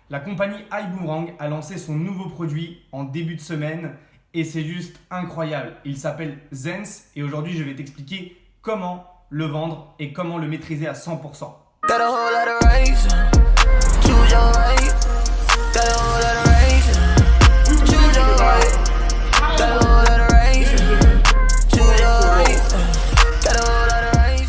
La compagnie iBoomerang a lancé son nouveau produit en début de semaine et c'est juste incroyable. Il s'appelle Zens et aujourd'hui je vais t'expliquer comment le vendre et comment le maîtriser à 100%.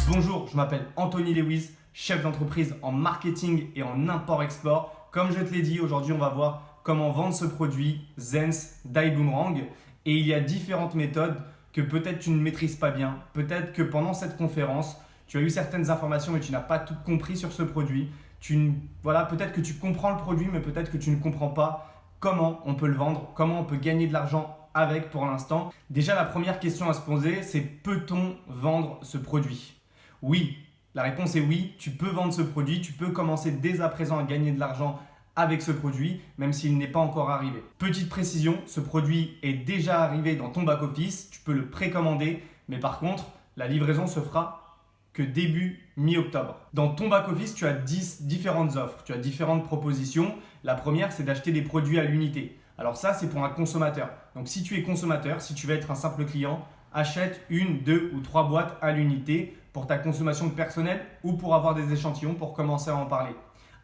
Bonjour, je m'appelle Anthony Lewis, chef d'entreprise en marketing et en import-export. Comme je te l'ai dit, aujourd'hui on va voir comment vendre ce produit Zens d'iBoomerang. Et il y a différentes méthodes que peut-être tu ne maîtrises pas bien. Peut-être que pendant cette conférence, tu as eu certaines informations mais tu n'as pas tout compris sur ce produit. Peut-être que tu comprends le produit mais peut-être que tu ne comprends pas comment on peut le vendre, comment on peut gagner de l'argent avec pour l'instant. Déjà, la première question à se poser, c'est peut-on vendre ce produit ? Oui, la réponse est oui, tu peux vendre ce produit, tu peux commencer dès à présent à gagner de l'argent avec ce produit, même s'il n'est pas encore arrivé. Petite précision, ce produit est déjà arrivé dans ton back-office, tu peux le précommander, mais par contre, la livraison se fera que début mi-octobre. Dans ton back-office, tu as 10 différentes offres, tu as différentes propositions. La première, c'est d'acheter des produits à l'unité. Alors ça, c'est pour un consommateur. Donc si tu es consommateur, si tu veux être un simple client, achète 1, 2 ou 3 boîtes à l'unité pour ta consommation personnelle ou pour avoir des échantillons pour commencer à en parler.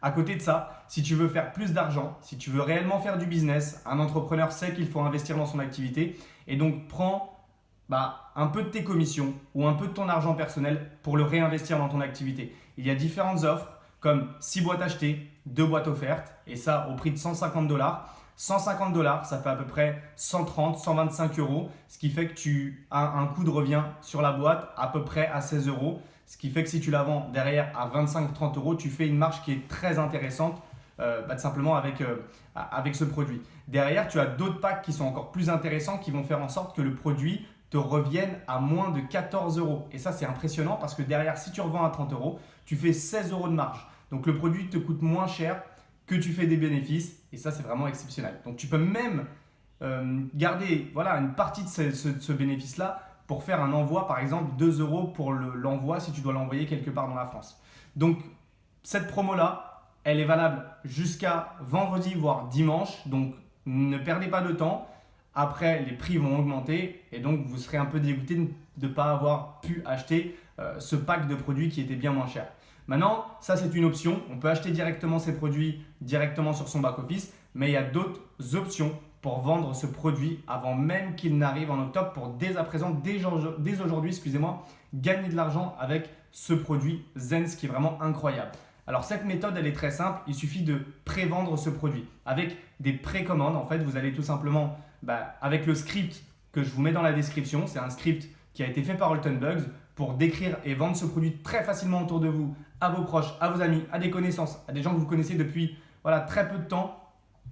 À côté de ça, si tu veux faire plus d'argent, si tu veux réellement faire du business, un entrepreneur sait qu'il faut investir dans son activité et donc prends un peu de tes commissions ou un peu de ton argent personnel pour le réinvestir dans ton activité. Il y a différentes offres comme 6 boîtes achetées, 2 boîtes offertes et ça au prix de 150 $. 150 $, ça fait à peu près 130, 125 €, ce qui fait que tu as un coût de revient sur la boîte à peu près à 16 €, ce qui fait que si tu la vends derrière à 25-30 €, tu fais une marge qui est très intéressante tout simplement avec ce produit. Derrière, tu as d'autres packs qui sont encore plus intéressants qui vont faire en sorte que le produit te revienne à moins de 14 €. Et ça, c'est impressionnant parce que derrière, si tu revends à 30 €, tu fais 16 € de marge. Donc le produit te coûte moins cher que tu fais des bénéfices et ça c'est vraiment exceptionnel. Donc tu peux même garder une partie de ce bénéfice-là pour faire un envoi, par exemple 2 € pour l'envoi si tu dois l'envoyer quelque part dans la France. Donc cette promo-là, elle est valable jusqu'à vendredi voire dimanche, donc ne perdez pas de temps. Après, les prix vont augmenter et donc vous serez un peu dégoûté de ne pas avoir pu acheter ce pack de produits qui était bien moins cher. Maintenant, ça c'est une option. On peut acheter directement ces produits directement sur son back-office, mais il y a d'autres options pour vendre ce produit avant même qu'il n'arrive en octobre pour dès à présent, dès aujourd'hui, gagner de l'argent avec ce produit Zens qui est vraiment incroyable. Alors cette méthode, elle est très simple. Il suffit de pré-vendre ce produit avec des précommandes. En fait, vous allez tout simplement, avec le script que je vous mets dans la description, c'est un script qui a été fait par Altonbugs pour décrire et vendre ce produit très facilement autour de vous, à vos proches, à vos amis, à des connaissances, à des gens que vous connaissez depuis très peu de temps.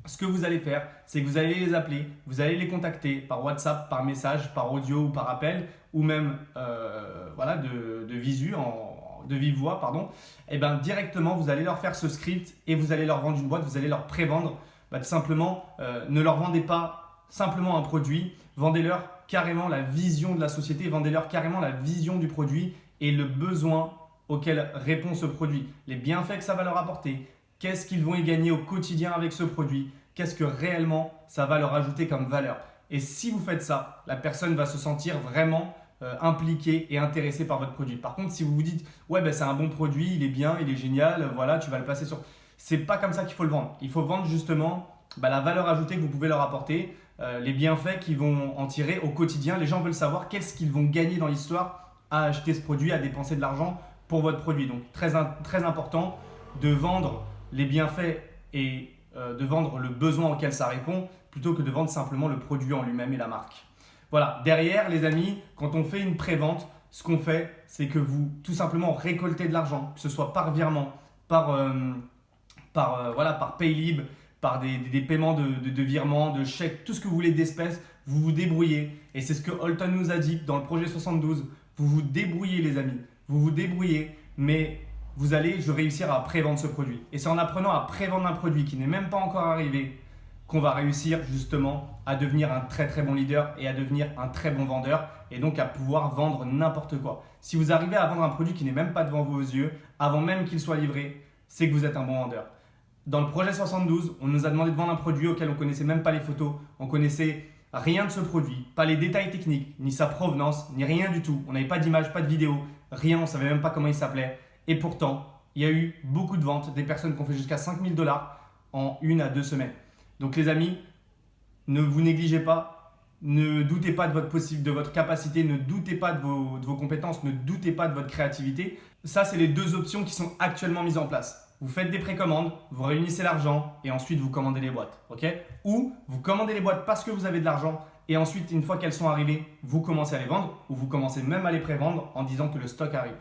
Ce que vous allez faire, c'est que vous allez les appeler, vous allez les contacter par WhatsApp, par message, par audio ou par appel, ou même de vive voix. Et directement, vous allez leur faire ce script et vous allez leur vendre une boîte, vous allez leur prévendre. Tout simplement, ne leur vendez pas simplement un produit, vendez-leur carrément la vision de la société, vendez-leur carrément la vision du produit et le besoin auquel répond ce produit, les bienfaits que ça va leur apporter, qu'est-ce qu'ils vont y gagner au quotidien avec ce produit, qu'est-ce que réellement ça va leur ajouter comme valeur. Et si vous faites ça, la personne va se sentir vraiment impliquée et intéressée par votre produit. Par contre, si vous vous dites « ouais, c'est un bon produit, il est bien, il est génial, tu vas le passer sur… » C'est pas comme ça qu'il faut le vendre. Il faut vendre justement la valeur ajoutée que vous pouvez leur apporter, les bienfaits qu'ils vont en tirer au quotidien. Les gens veulent savoir qu'est-ce qu'ils vont gagner dans l'histoire à acheter ce produit, à dépenser de l'argent pour votre produit. Donc très important de vendre les bienfaits et de vendre le besoin auquel ça répond plutôt que de vendre simplement le produit en lui-même et la marque. Voilà, derrière les amis, quand on fait une pré-vente, ce qu'on fait, c'est que vous tout simplement récoltez de l'argent, que ce soit par virement, par Paylib, par des paiements de virements, de chèques, tout ce que vous voulez d'espèces, vous vous débrouillez. Et c'est ce que Alton nous a dit dans le projet 72. Vous vous débrouillez les amis, vous vous débrouillez, mais vous allez réussir à pré-vendre ce produit. Et c'est en apprenant à pré-vendre un produit qui n'est même pas encore arrivé qu'on va réussir justement à devenir un très très bon leader et à devenir un très bon vendeur et donc à pouvoir vendre n'importe quoi. Si vous arrivez à vendre un produit qui n'est même pas devant vos yeux, avant même qu'il soit livré, c'est que vous êtes un bon vendeur. Dans le projet 72, on nous a demandé de vendre un produit auquel on ne connaissait même pas les photos, on connaissait rien de ce produit, pas les détails techniques, ni sa provenance, ni rien du tout. On n'avait pas d'image, pas de vidéo, rien, on ne savait même pas comment il s'appelait. Et pourtant, il y a eu beaucoup de ventes, des personnes qui ont fait jusqu'à 5 000 $ en 1 à 2 semaines. Donc les amis, ne vous négligez pas, ne doutez pas de votre capacité, ne doutez pas de vos compétences, ne doutez pas de votre créativité. Ça, c'est les deux options qui sont actuellement mises en place. Vous faites des précommandes, vous réunissez l'argent et ensuite vous commandez les boîtes. Ou vous commandez les boîtes parce que vous avez de l'argent et ensuite, une fois qu'elles sont arrivées, vous commencez à les vendre ou vous commencez même à les prévendre en disant que le stock arrive.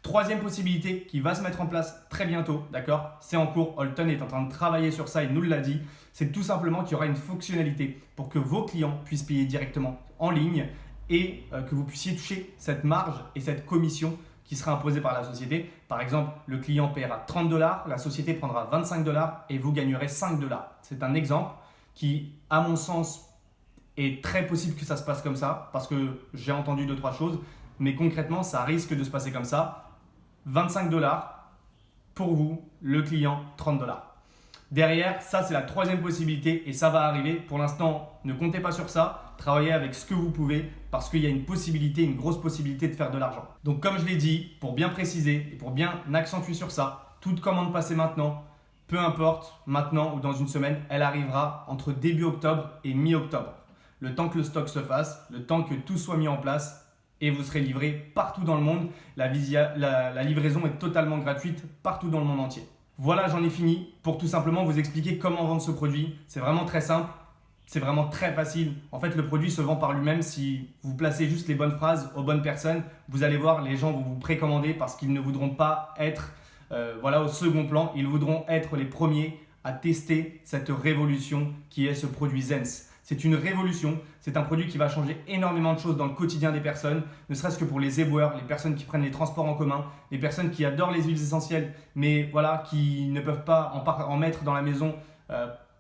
Troisième possibilité qui va se mettre en place très bientôt, d'accord? C'est en cours, Holton est en train de travailler sur ça, il nous l'a dit. C'est tout simplement qu'il y aura une fonctionnalité pour que vos clients puissent payer directement en ligne et que vous puissiez toucher cette marge et cette commission qui sera imposée par la société. Par exemple, le client paiera 30 $, la société prendra 25 $ et vous gagnerez 5 $. C'est un exemple qui, à mon sens, est très possible que ça se passe comme ça parce que j'ai entendu 2-3 choses, mais concrètement, ça risque de se passer comme ça. 25 $ pour vous, le client, 30 $. Derrière, ça c'est la troisième possibilité et ça va arriver. Pour l'instant, ne comptez pas sur ça. Travaillez avec ce que vous pouvez parce qu'il y a une possibilité, une grosse possibilité de faire de l'argent. Donc comme je l'ai dit, pour bien préciser et pour bien accentuer sur ça, toute commande passée maintenant, peu importe, maintenant ou dans une semaine, elle arrivera entre début octobre et mi-octobre. Le temps que le stock se fasse, le temps que tout soit mis en place et vous serez livré partout dans le monde. La livraison est totalement gratuite partout dans le monde entier. Voilà, j'en ai fini pour tout simplement vous expliquer comment vendre ce produit. C'est vraiment très simple, c'est vraiment très facile. En fait, le produit se vend par lui-même si vous placez juste les bonnes phrases aux bonnes personnes. Vous allez voir, les gens vont vous précommander parce qu'ils ne voudront pas être au second plan. Ils voudront être les premiers à tester cette révolution qui est ce produit Zens. C'est une révolution, c'est un produit qui va changer énormément de choses dans le quotidien des personnes, ne serait-ce que pour les éboueurs, les personnes qui prennent les transports en commun, les personnes qui adorent les huiles essentielles, mais voilà, qui ne peuvent pas en mettre dans la maison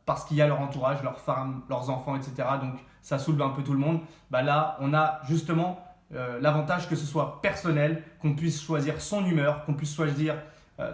parce qu'il y a leur entourage, leurs femmes, leurs enfants, etc. Donc ça soulève un peu tout le monde. Là, on a justement l'avantage que ce soit personnel, qu'on puisse choisir son humeur, qu'on puisse choisir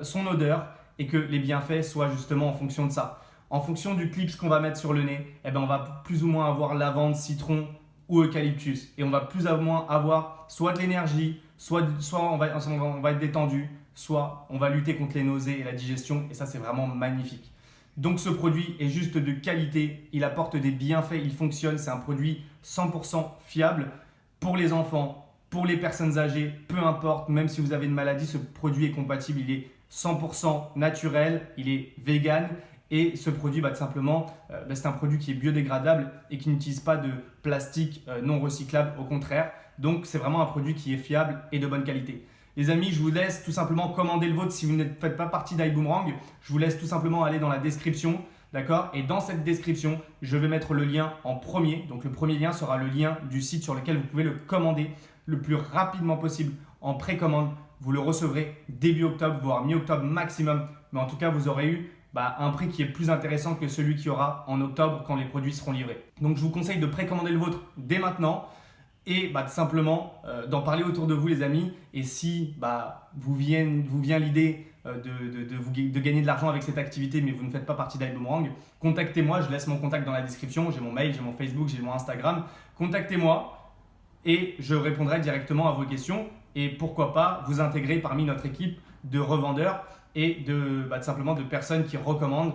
son odeur et que les bienfaits soient justement en fonction de ça. En fonction du clips qu'on va mettre sur le nez, on va plus ou moins avoir lavande, citron ou eucalyptus. Et on va plus ou moins avoir soit de l'énergie, soit on va être détendu, soit on va lutter contre les nausées et la digestion. Et ça, c'est vraiment magnifique. Donc ce produit est juste de qualité, il apporte des bienfaits, il fonctionne. C'est un produit 100% fiable pour les enfants, pour les personnes âgées, peu importe. Même si vous avez une maladie, ce produit est compatible. Il est 100% naturel, il est vegan. Et ce produit, tout simplement, c'est un produit qui est biodégradable et qui n'utilise pas de plastique non recyclable, au contraire. Donc, c'est vraiment un produit qui est fiable et de bonne qualité. Les amis, je vous laisse tout simplement commander le vôtre si vous ne faites pas partie d'iBoomerang. Je vous laisse tout simplement aller dans la description, d'accord? Et dans cette description, je vais mettre le lien en premier. Donc, le premier lien sera le lien du site sur lequel vous pouvez le commander le plus rapidement possible en précommande. Vous le recevrez début octobre, voire mi-octobre maximum. Mais en tout cas, vous aurez eu un prix qui est plus intéressant que celui qu'il y aura en octobre quand les produits seront livrés. Donc, je vous conseille de précommander le vôtre dès maintenant et tout simplement d'en parler autour de vous, les amis. Et si vous vient l'idée de gagner de l'argent avec cette activité, mais vous ne faites pas partie d'iBoomerang, contactez-moi. Je laisse mon contact dans la description. J'ai mon mail, j'ai mon Facebook, j'ai mon Instagram. Contactez-moi et je répondrai directement à vos questions. Et pourquoi pas vous intégrer parmi notre équipe de revendeurs et tout simplement de personnes qui recommandent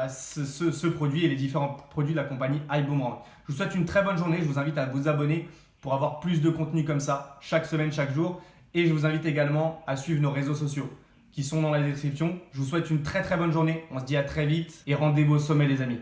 ce produit et les différents produits de la compagnie iBoomerang. Je vous souhaite une très bonne journée. Je vous invite à vous abonner pour avoir plus de contenu comme ça chaque semaine, chaque jour. Et je vous invite également à suivre nos réseaux sociaux qui sont dans la description. Je vous souhaite une très très bonne journée. On se dit à très vite et rendez-vous au sommet, les amis.